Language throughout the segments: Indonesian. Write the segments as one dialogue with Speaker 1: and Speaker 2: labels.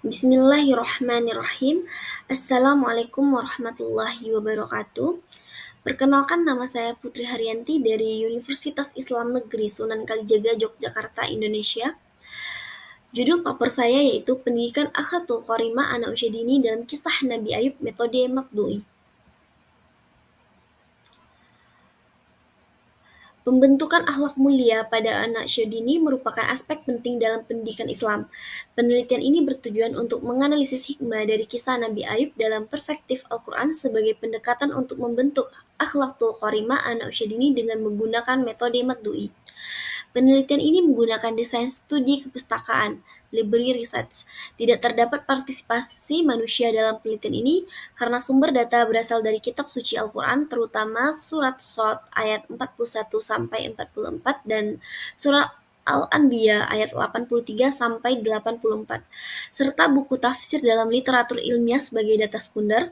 Speaker 1: Bismillahirrahmanirrahim. Assalamualaikum warahmatullahi wabarakatuh. Perkenalkan, nama saya Putri Haryanti dari Universitas Islam Negeri Sunan Kalijaga, Yogyakarta, Indonesia. Judul paper saya yaitu Pendidikan Akhlakul Karimah Anak Usia Dini dalam Kisah Nabi Ayub Metode Makdui. Pembentukan akhlak mulia pada anak usia dini merupakan aspek penting dalam pendidikan Islam. Penelitian ini bertujuan untuk menganalisis hikmah dari kisah Nabi Ayub dalam perspektif Al-Quran sebagai pendekatan untuk membentuk akhlakul karimah anak usia dini dengan menggunakan metode Makdui. Penelitian ini menggunakan desain studi kepustakaan, library research. Tidak terdapat partisipasi manusia dalam penelitian ini karena sumber data berasal dari kitab suci Al-Quran, terutama surat Shad ayat 41-44 dan surat Al-Anbiya ayat 83-84, serta buku tafsir dalam literatur ilmiah sebagai data sekunder.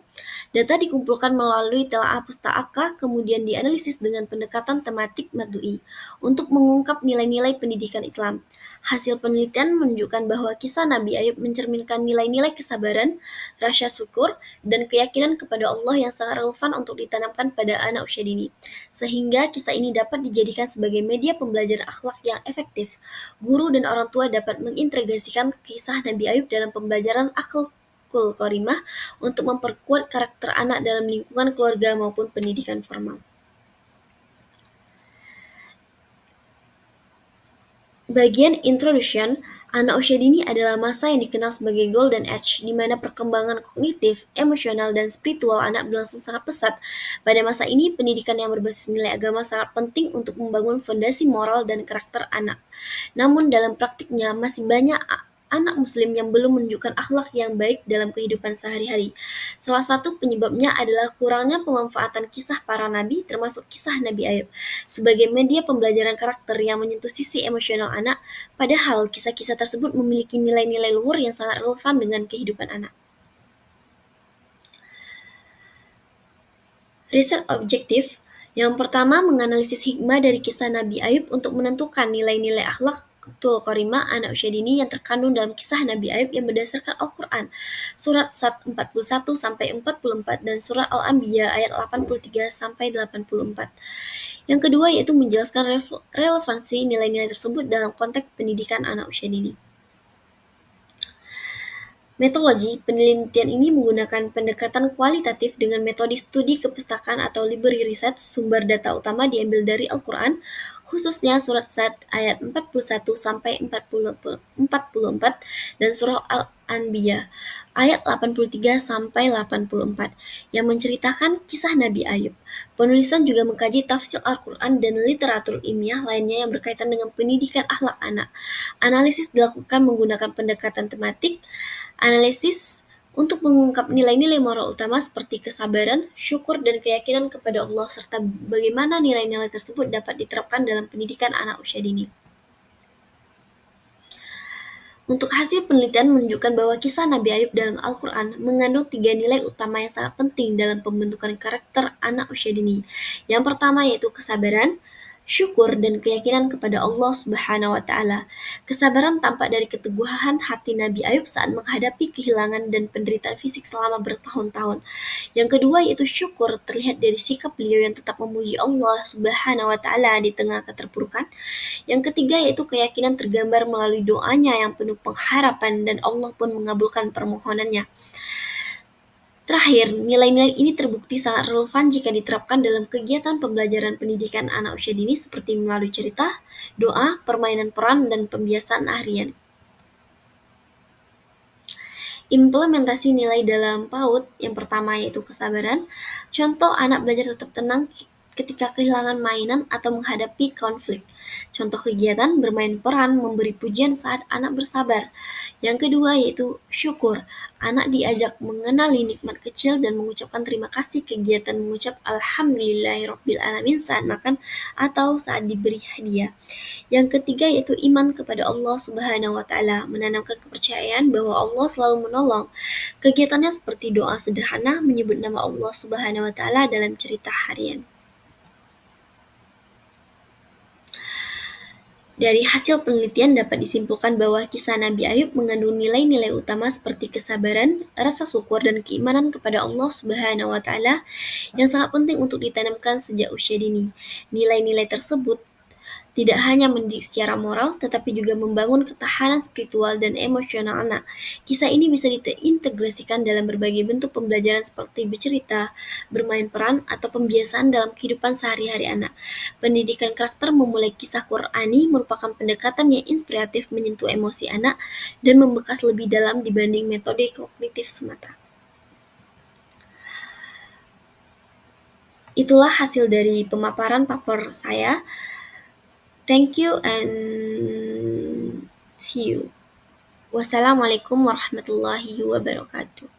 Speaker 1: Data dikumpulkan melalui telaah pustaka, kemudian dianalisis dengan pendekatan tematik Madui untuk mengungkap nilai-nilai pendidikan Islam. Hasil penelitian menunjukkan bahwa kisah Nabi Ayub mencerminkan nilai-nilai kesabaran, rasa syukur, dan keyakinan kepada Allah yang sangat relevan untuk ditanamkan pada anak usia dini, sehingga kisah ini dapat dijadikan sebagai media pembelajaran akhlak yang efektif. Guru dan orang tua dapat mengintegrasikan kisah Nabi Ayub dalam pembelajaran akhlakul karimah untuk memperkuat karakter anak dalam lingkungan keluarga maupun pendidikan formal. Bagian Introduction, anak usia dini adalah masa yang dikenal sebagai Golden Age, di mana perkembangan kognitif, emosional, dan spiritual anak berlangsung sangat pesat. Pada masa ini, pendidikan yang berbasis nilai agama sangat penting untuk membangun fondasi moral dan karakter anak. Namun dalam praktiknya, masih banyak anak muslim yang belum menunjukkan akhlak yang baik dalam kehidupan sehari-hari. Salah satu penyebabnya adalah kurangnya pemanfaatan kisah para nabi, termasuk kisah Nabi Ayub, sebagai media pembelajaran karakter yang menyentuh sisi emosional anak, padahal kisah-kisah tersebut memiliki nilai-nilai luhur yang sangat relevan dengan kehidupan anak. Riset objektif. Yang pertama, menganalisis hikmah dari kisah Nabi Ayub untuk menentukan nilai-nilai akhlakul karimah anak usia dini yang terkandung dalam kisah Nabi Ayub yang berdasarkan Al-Quran, surat Sad 41-44 dan surat Al-Anbiya ayat 83-84. Yang kedua yaitu menjelaskan relevansi nilai-nilai tersebut dalam konteks pendidikan anak usia dini. Metodologi penelitian ini menggunakan pendekatan kualitatif dengan metode studi kepustakaan atau library research. Sumber data utama diambil dari Al-Quran, khususnya surat Sad ayat 41-44 dan surah Al-Anbiya ayat 83-84 yang menceritakan kisah Nabi Ayub. Penulisan juga mengkaji tafsir Al-Quran dan literatur ilmiah lainnya yang berkaitan dengan pendidikan akhlak anak. Analisis dilakukan menggunakan pendekatan tematik, analisis untuk mengungkap nilai-nilai moral utama seperti kesabaran, syukur, dan keyakinan kepada Allah, serta bagaimana nilai-nilai tersebut dapat diterapkan dalam pendidikan anak usia dini. Untuk hasil penelitian menunjukkan bahwa kisah Nabi Ayub dalam Al-Quran mengandung 3 nilai utama yang sangat penting dalam pembentukan karakter anak usia dini. Yang pertama yaitu kesabaran, syukur, dan keyakinan kepada Allah Subhanahu wa Ta'ala. Kesabaran tampak dari keteguhan hati Nabi Ayub saat menghadapi kehilangan dan penderitaan fisik selama bertahun-tahun. Yang kedua yaitu syukur, terlihat dari sikap beliau yang tetap memuji Allah Subhanahu wa Ta'ala di tengah keterpurukan. Yang ketiga yaitu keyakinan tergambar melalui doanya yang penuh pengharapan dan Allah pun mengabulkan permohonannya. Terakhir, nilai-nilai ini terbukti sangat relevan jika diterapkan dalam kegiatan pembelajaran pendidikan anak usia dini seperti melalui cerita, doa, permainan peran, dan pembiasaan harian. Implementasi nilai dalam PAUD yang pertama yaitu kesabaran. Contoh, anak belajar tetap tenang ketika kehilangan mainan atau menghadapi konflik. Contoh kegiatan bermain peran memberi pujian saat anak bersabar. Yang kedua yaitu syukur. Anak diajak mengenali nikmat kecil dan mengucapkan terima kasih. Kegiatan mengucap Alhamdulillahirrabbilalamin saat makan atau saat diberi hadiah. Yang ketiga yaitu iman kepada Allah Subhanahu wa Ta'ala, menanamkan kepercayaan bahwa Allah selalu menolong. Kegiatannya seperti doa sederhana, menyebut nama Allah Subhanahu wa Ta'ala dalam cerita harian. Dari hasil penelitian dapat disimpulkan bahwa kisah Nabi Ayub mengandung nilai-nilai utama seperti kesabaran, rasa syukur, dan keimanan kepada Allah Subhanahu wa Ta'ala yang sangat penting untuk ditanamkan sejak usia dini. Nilai-nilai tersebut tidak hanya mendidik secara moral, tetapi juga membangun ketahanan spiritual dan emosional anak. Kisah ini bisa diintegrasikan dalam berbagai bentuk pembelajaran seperti bercerita, bermain peran, atau pembiasaan dalam kehidupan sehari-hari anak. Pendidikan karakter memulai kisah Qur'ani merupakan pendekatan yang inspiratif menyentuh emosi anak dan membekas lebih dalam dibanding metode kognitif semata. Itulah hasil dari pemaparan paper saya. Thank you and see you. Wassalamualaikum warahmatullahi wabarakatuh.